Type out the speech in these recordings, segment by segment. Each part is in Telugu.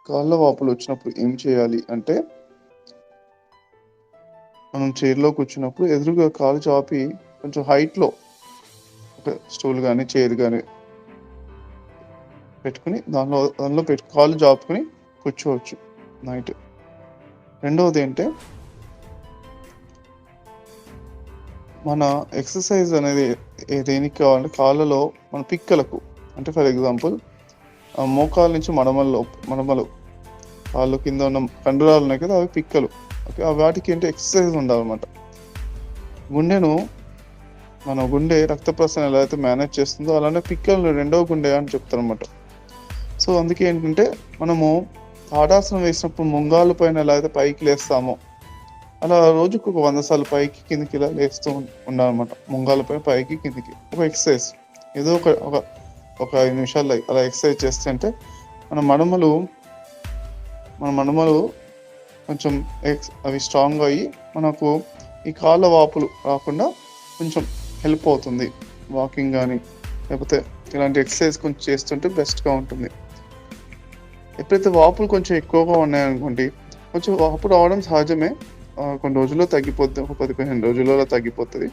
కాళ్ళ వాపులు వచ్చినప్పుడు ఏం చేయాలి అంటే, మనం చైర్లో కూర్చున్నప్పుడు ఎదురుగా కాలు చాపి కొంచెం హైట్లో ఒక స్టూల్ కానీ చైర్ కానీ పెట్టుకుని దానిలో కాలు చాపుకుని కూర్చోవచ్చు నైట్. రెండవది ఏంటంటే, మన ఎక్సర్సైజ్ అనేది దేనికి కావాలంటే కాళ్ళలో మన పిక్కలకు, అంటే ఫర్ ఎగ్జాంపుల్ మోకాల నుంచి మడమలు కాళ్ళు కింద ఉన్న కండరాలు ఉన్నాయి కదా, అవి పిక్కలు. ఓకే, వాటికి ఏంటి ఎక్సర్సైజ్ ఉండాలన్నమాట. మన గుండె రక్త ప్రసరణ ఎలా అయితే మేనేజ్ చేస్తుందో అలానే పిక్కలు రెండవ గుండె అని చెప్తారు అనమాట. సో అందుకే ఏంటంటే, మనము తాడాసనం వేసినప్పుడు ముంగాలు పైన ఎలా అయితే పైకి లేస్తామో అలా రోజుకు ఒక 100 సార్లు పైకి కిందికి ఇలా లేస్తూ ఉండాలన్నమాట. ముంగాలపై పైకి కిందికి ఒక ఎక్సర్సైజ్. ఏదో ఒక 5 నిమిషాలు అలా ఎక్సర్సైజ్ చేస్తుంటే మన మడమలు కొంచెం అవి స్ట్రాంగ్ అయ్యి మనకు ఈ కాళ్ళ వాపులు రాకుండా కొంచెం హెల్ప్ అవుతుంది. వాకింగ్ కానీ లేకపోతే ఇలాంటి ఎక్సర్సైజ్ కొంచెం చేస్తుంటే బెస్ట్గా ఉంటుంది. ఎప్పుడైతే వాపులు కొంచెం ఎక్కువగా ఉన్నాయనుకోండి, కొంచెం వాపు రావడం సహజమే, కొన్ని రోజుల్లో తగ్గిపోతుంది, ఒక 10-15 రోజులలో తగ్గిపోతుంది.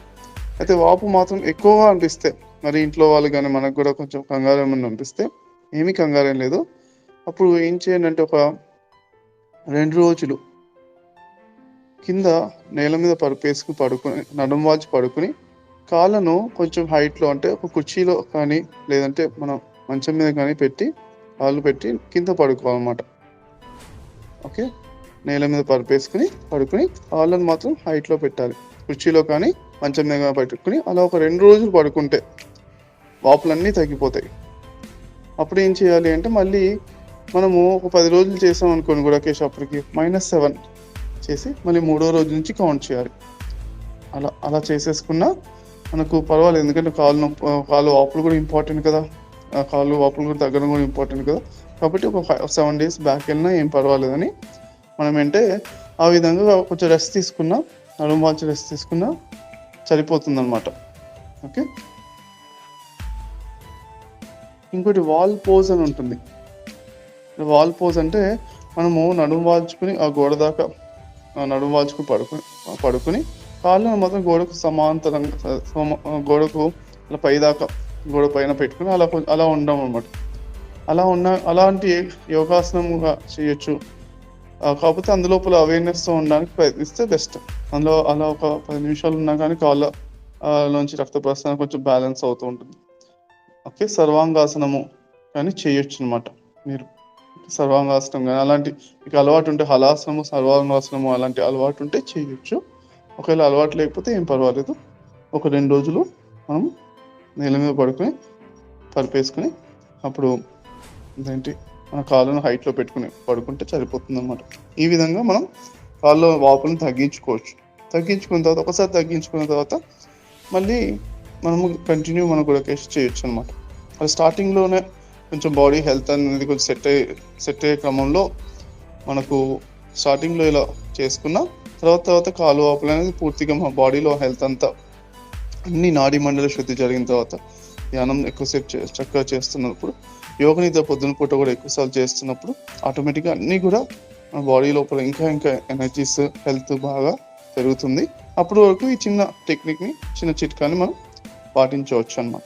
అయితే వాపు మాత్రం ఎక్కువగా అనిపిస్తే, మరి ఇంట్లో వాళ్ళు కానీ మనకు కూడా కొంచెం కంగారు ఏమన్నా అనిపిస్తే, ఏమీ కంగారేం లేదు. అప్పుడు ఏం చేయండి అంటే, ఒక 2 రోజులు కింద నేల మీద పరుపేసుకుని పడుకుని నడుము వాల్చి పడుకుని కాళ్ళను కొంచెం హైట్లో, అంటే ఒక కుర్చీలో కానీ లేదంటే మనం మంచం మీద కానీ కాళ్ళు పెట్టి కింద పడుకోవాలన్నమాట. ఓకే, నేల మీద పరుపేసుకుని పడుకుని కాళ్ళను మాత్రం హైట్లో పెట్టాలి. కుర్చీలో కానీ మంచం మీద పెట్టుకుని అలా ఒక 2 రోజులు పడుకుంటే వాపులన్నీ తగ్గిపోతాయి. అప్పుడు ఏం చేయాలి అంటే, మళ్ళీ మనము ఒక 10 రోజులు చేసాం అనుకోండి గుడకేశ్, అప్పటికి -7 చేసి మళ్ళీ 3వ రోజు నుంచి కౌంట్ చేయాలి. అలా చేసేసుకున్నా మనకు పర్వాలేదు. ఎందుకంటే కాళ్ళు వాపులు కూడా ఇంపార్టెంట్ కదా, కాళ్ళు వాపులు కూడా తగ్గడం కూడా ఇంపార్టెంట్ కదా. కాబట్టి ఒక 7 డేస్ బ్యాక్ వెళ్ళినా ఏం పర్వాలేదని మనం అంటే ఆ విధంగా కొంచెం రెస్ట్ తీసుకున్నా, నడుము వాల్చి రెస్ట్ తీసుకున్నా సరిపోతుంది అనమాట. ఓకే, ఇంకోటి వాల్ పోజ్ అని ఉంటుంది. వాల్ పోజ్ అంటే మనము నడుము వాల్చుకుని ఆ గోడ దాకా నడుము వాల్చుకుని పడుకుని కాళ్ళను మాత్రం గోడకు సమాంతరంగా గోడకు అలా పైదాకా గోడ పైన పెట్టుకుని అలా ఉండం అనమాట. అలాంటి యోగాసనంగా చేయొచ్చు. కాకపోతే అందులోపల అవేర్నెస్తో ఉండడానికి ప్రయత్నిస్తే బెస్ట్. అందులో అలా ఒక 10 నిమిషాలు ఉన్నా కానీ కాళ్ళలోంచి రక్త ప్రసరణ కొంచెం బ్యాలెన్స్ అవుతూ ఉంటుంది. ఓకే, సర్వాంగాసనము కానీ చేయొచ్చు అనమాట. మీరు సర్వాంగాసనం కానీ అలాంటి మీకు అలవాటు ఉంటే హలాసనము, సర్వాంగాసనము అలాంటి అలవాటు ఉంటే చేయొచ్చు. ఒకవేళ అలవాటు లేకపోతే ఏం పర్వాలేదు. ఒక 2 రోజులు మనం నేల మీద పరుపేసుకుని అప్పుడు మన కాళ్ళను హైట్లో పెట్టుకుని పడుకుంటే సరిపోతుంది అనమాట. ఈ విధంగా మనం కాళ్ళ వాపులను తగ్గించుకున్న తర్వాత ఒకసారి తగ్గించుకున్న తర్వాత మళ్ళీ మనము కంటిన్యూ మన గుడకేశ చేయొచ్చు అనమాట. అది స్టార్టింగ్లోనే కొంచెం బాడీ హెల్త్ అనేది కొంచెం సెట్ అయ్యే క్రమంలో మనకు స్టార్టింగ్లో ఇలా చేసుకున్న తర్వాత కాలు వాపులు అనేది పూర్తిగా మా బాడీలో హెల్త్ అంతా అన్ని నాడీ మండల శుద్ధి జరిగిన తర్వాత ధ్యానం ఎక్కువసేపు చక్కగా చేస్తున్నప్పుడు, యోగ నిద్ర పొద్దున పూట కూడా ఎక్కువసార్లు చేస్తున్నప్పుడు ఆటోమేటిక్గా అన్నీ కూడా మన బాడీ లోపల ఇంకా ఎనర్జీస్ హెల్త్ బాగా పెరుగుతుంది. అప్పటి వరకు ఈ చిన్న టెక్నిక్ని చిట్కాని మనం పాటించవచ్చు అన్నమాట.